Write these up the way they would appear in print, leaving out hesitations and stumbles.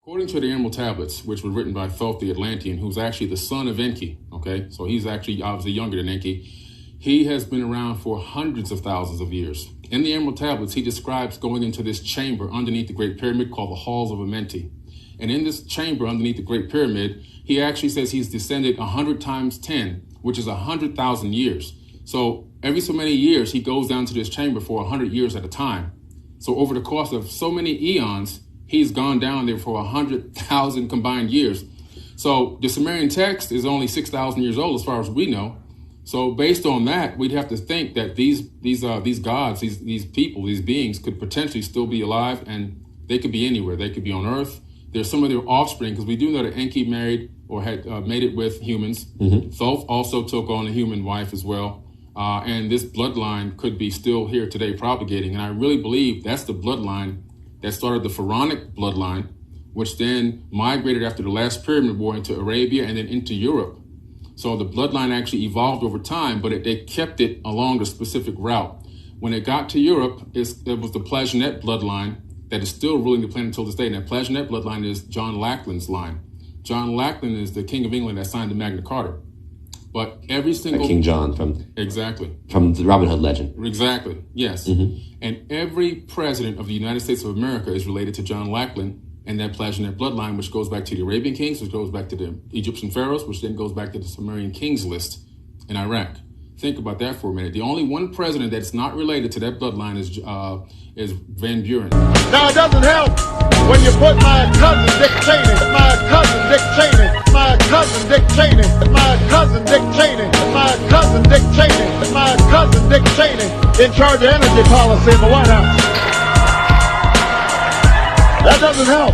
According to the Emerald Tablets, which were written by Thoth the Atlantean, who's actually the son of Enki, okay? So he's actually obviously younger than Enki. He has been around for hundreds of thousands of years. In the Emerald Tablets, he describes going into this chamber underneath the Great Pyramid called the Halls of Amenti. And in this chamber underneath the Great Pyramid, he actually says he's descended 100 times 10, which is 100,000 years. So every so many years, he goes down to this chamber for 100 years at a time. So over the course of so many eons, he's gone down there for 100,000 combined years. So the Sumerian text is only 6,000 years old as far as we know. So based on that, we'd have to think that these gods, these people, these beings could potentially still be alive, and they could be anywhere. They could be on Earth. There's some of their offspring, because we do know that Enki married or had made it with humans. Mm-hmm. Thoth also took on a human wife as well. And this bloodline could be still here today propagating. And I really believe that's the bloodline that started the Pharaonic bloodline, which then migrated after the last Pyramid War into Arabia and then into Europe. So the bloodline actually evolved over time, but they kept it along a specific route. When it got to Europe, it was the Plantagenet bloodline that is still ruling the planet until this day. And that Plantagenet bloodline is John Lackland's line. John Lackland is the King of England that signed the Magna Carta. But every single... King John from... Exactly. From the Robin Hood legend. Exactly, yes. Mm-hmm. And every president of the United States of America is related to John Lackland and that Plantagenet bloodline, which goes back to the Arabian kings, which goes back to the Egyptian pharaohs, which then goes back to the Sumerian kings list in Iraq. Think about that for a minute. The only one president that's not related to that bloodline is Van Buren. Now, it doesn't help when you put my cousin Dick Cheney, my cousin Dick Cheney, my cousin Dick Cheney, my cousin Dick Cheney, my cousin Dick Cheney, my cousin Dick Cheney in charge of energy policy in the White House. That doesn't help.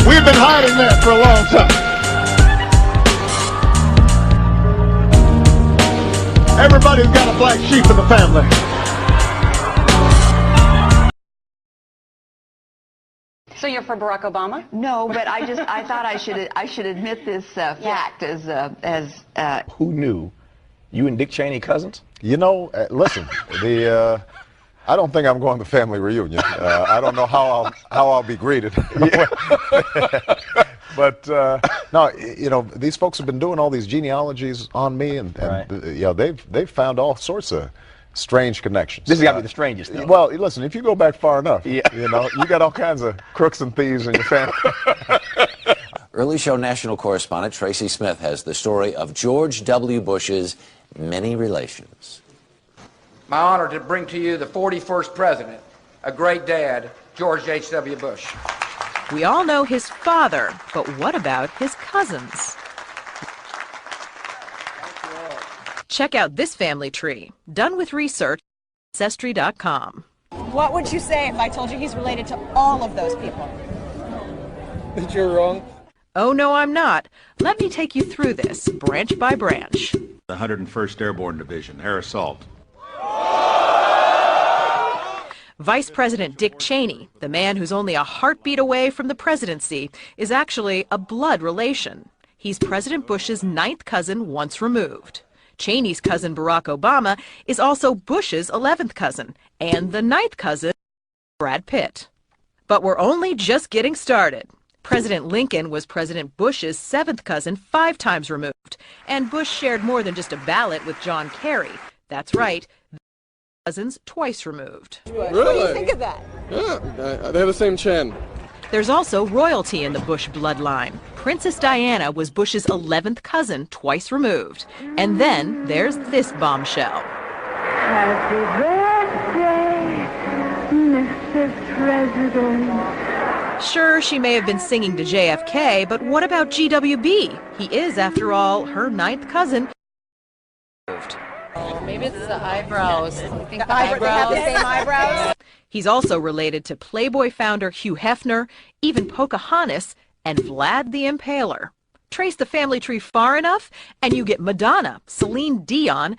We've been hiding that for a long time. Everybody's got a black sheep in the family. So you're for Barack Obama? No, but I thought I should admit this fact as Who knew you and Dick Cheney cousins? You know, listen, I don't think I'm going to the family reunion. I don't know how I'll be greeted. But no, you know, these folks have been doing all these genealogies on me, and right. You know, they've found all sorts of strange connections. This has got to be the strangest, though. Well, listen, if you go back far enough, you know, you got all kinds of crooks and thieves in your family. Early show national correspondent Tracy Smith has the story of George W. Bush's many relations. My honor to bring to you the 41st president, a great dad, George H.W. Bush. We all know his father, but what about his cousins? Check out this family tree, done with research at Ancestry.com. What would you say if I told you he's related to all of those people? That you're wrong. Oh, no, I'm not. Let me take you through this, branch by branch. The 101st Airborne Division, air assault. Vice President Dick Cheney, the man who's only a heartbeat away from the presidency, is actually a blood relation. He's President Bush's 9th cousin once removed. Cheney's cousin Barack Obama is also Bush's 11th cousin, and the 9th cousin, Brad Pitt. But we're only just getting started. President Lincoln was President Bush's 7th cousin 5 times removed, and Bush shared more than just a ballot with John Kerry. That's right, cousins twice removed. Really? What do you think of that? Yeah, they have the same chin. There's also royalty in the Bush bloodline. Princess Diana was Bush's 11th cousin twice removed. And then there's this bombshell. Happy birthday, Mr. President. Sure, she may have been singing to JFK, but what about GWB? He is, after all, her 9th cousin. Maybe it's the eyebrows. I think They have the same eyebrows? He's also related to Playboy founder Hugh Hefner, even Pocahontas, and Vlad the Impaler. Trace the family tree far enough, and you get Madonna, Celine Dion.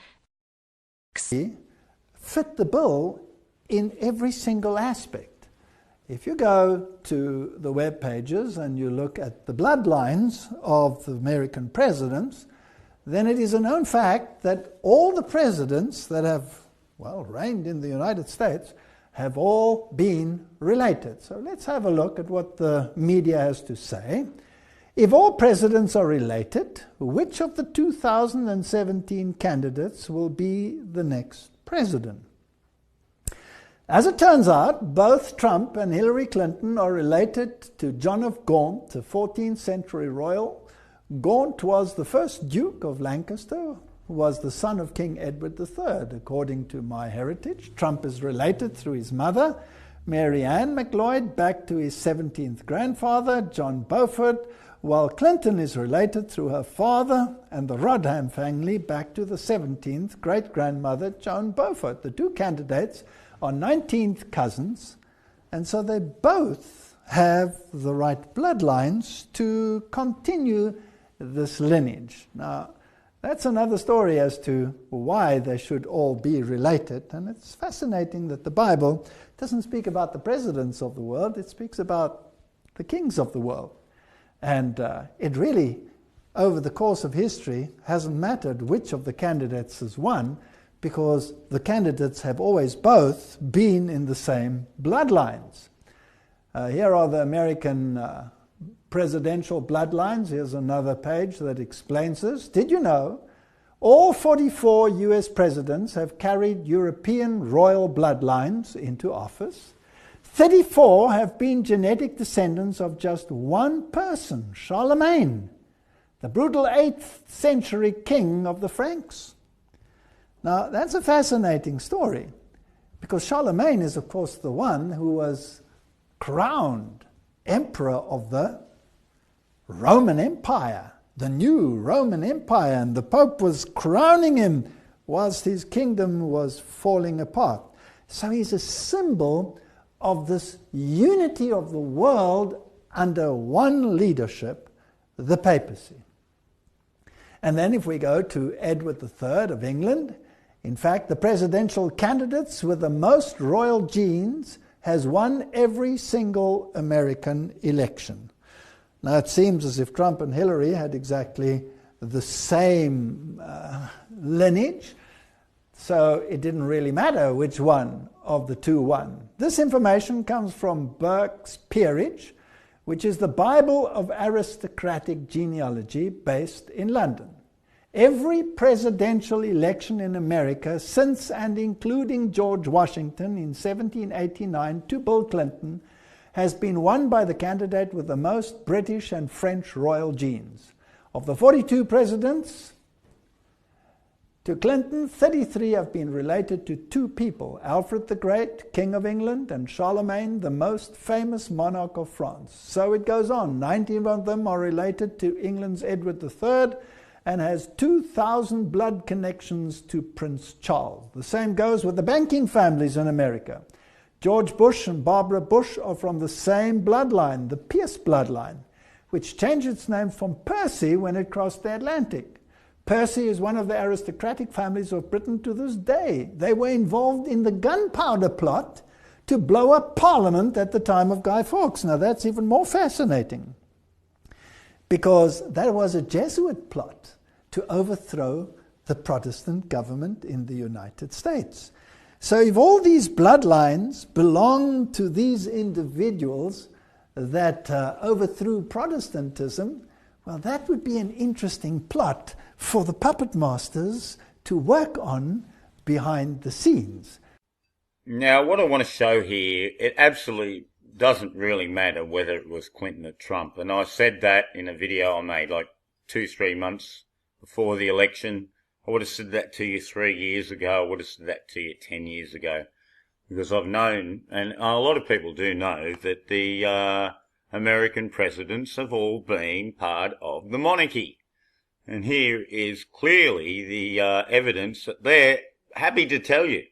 Fit the bill in every single aspect. If you go to the web pages and you look at the bloodlines of the American presidents, then it is a known fact that all the presidents that have well, reigned in the United States have all been related. So let's have a look at what the media has to say. If all presidents are related, which of the 2017 candidates will be the next president? As it turns out, both Trump and Hillary Clinton are related to John of Gaunt, a 14th century royal. Gaunt was the first Duke of Lancaster, who was the son of King Edward III, according to MyHeritage. Trump is related through his mother, Mary Ann McLeod, back to his 17th grandfather, John Beaufort, while Clinton is related through her father and the Rodham family back to the 17th great-grandmother, Joan Beaufort. The two candidates are 19th cousins, and so they both have the right bloodlines to continue this lineage. Now, that's another story as to why they should all be related, and it's fascinating that the Bible doesn't speak about the presidents of the world, it speaks about the kings of the world. And it really, over the course of history, hasn't mattered which of the candidates has won, because the candidates have always both been in the same bloodlines. Here are the American presidential bloodlines. Here's another page that explains this. Did you know all 44 US presidents have carried European royal bloodlines into office? 34 have been genetic descendants of just one person, Charlemagne, the brutal 8th century king of the Franks. Now, that's a fascinating story, because Charlemagne is, of course, the one who was crowned emperor of the Roman Empire, the new Roman Empire, and the Pope was crowning him whilst his kingdom was falling apart. So he's a symbol of this unity of the world under one leadership, the papacy. And then if we go to Edward III of England, in fact, the presidential candidates with the most royal genes has won every single American election. Now, it seems as if Trump and Hillary had exactly the same lineage, so it didn't really matter which one of the two won. This information comes from Burke's Peerage, which is the Bible of aristocratic genealogy based in London. Every presidential election in America since and including George Washington in 1789 to Bill Clinton has been won by the candidate with the most British and French royal genes. Of the 42 presidents to Clinton, 33 have been related to two people, Alfred the Great, King of England, and Charlemagne, the most famous monarch of France. So it goes on. 19 of them are related to England's Edward III, and has 2,000 blood connections to Prince Charles. The same goes with the banking families in America. George Bush and Barbara Bush are from the same bloodline, the Pierce bloodline, which changed its name from Percy when it crossed the Atlantic. Percy is one of the aristocratic families of Britain to this day. They were involved in the gunpowder plot to blow up Parliament at the time of Guy Fawkes. Now that's even more fascinating, because that was a Jesuit plot to overthrow the Protestant government in the United States. So if all these bloodlines belong to these individuals that overthrew Protestantism, well, that would be an interesting plot for the puppet masters to work on behind the scenes. Now, what I want to show here, it absolutely doesn't really matter whether it was Clinton or Trump. And I said that in a video I made like 2-3 months before the election. I would have said that to you 3 years ago. I would have said that to you 10 years ago. Because I've known, and a lot of people do know, that the American presidents have all been part of the monarchy. And here is clearly the evidence that they're happy to tell you